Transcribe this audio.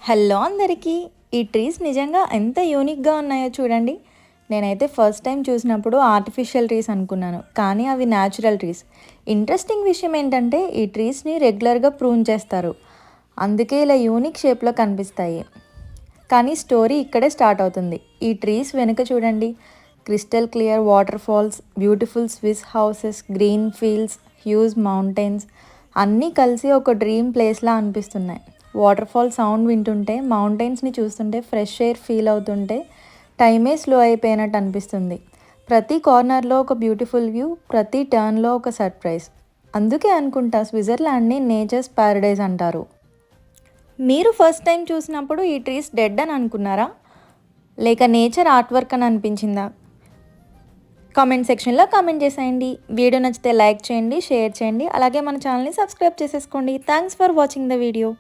Hello అందరికీ. ఈ trees నిజంగా ఎంత యూనిక్గా ఉన్నాయో చూడండి. నేనైతే ఫస్ట్ టైం చూసినప్పుడు ఆర్టిఫిషియల్ ట్రీస్ అనుకున్నాను, కానీ అవి న్యాచురల్ ట్రీస్. ఇంట్రెస్టింగ్ విషయం ఏంటంటే ఈ ట్రీస్ని రెగ్యులర్గా ప్రూన్ చేస్తారు, అందుకే ఇలా యూనిక్ షేప్లో కనిపిస్తాయి. కానీ స్టోరీ ఇక్కడే స్టార్ట్ అవుతుంది. ఈ ట్రీస్ వెనుక చూడండి, crystal clear water falls, beautiful Swiss houses, green fields, huge mountains అన్నీ కలిసి ఒక డ్రీమ్ ప్లేస్లా అనిపిస్తున్నాయి. వాటర్ ఫాల్ సౌండ్ వింటుంటే, మౌంటైన్స్ని చూస్తుంటే, ఫ్రెష్ ఎయిర్ ఫీల్ అవుతుంటే టైమే స్లో అయిపోయినట్టు అనిపిస్తుంది. ప్రతి కార్నర్లో ఒక బ్యూటిఫుల్ వ్యూ, ప్రతి టర్న్లో ఒక సర్ప్రైజ్. అందుకే అనుకుంటా స్విట్జర్లాండ్ని నేచర్స్ ప్యారడైజ్ అంటారు. మీరు ఫస్ట్ టైం చూసినప్పుడు ఈ ట్రీస్ డెడ్ అని అనుకున్నారా, లేక నేచర్ ఆర్ట్ వర్క్ అని అనిపించిందా? కామెంట్ సెక్షన్లో కామెంట్ చేసేయండి. వీడియో నచ్చితే లైక్ చేయండి, షేర్ చేయండి, అలాగే మన ఛానల్ని సబ్స్క్రైబ్ చేసేసుకోండి. Thanks for watching the video.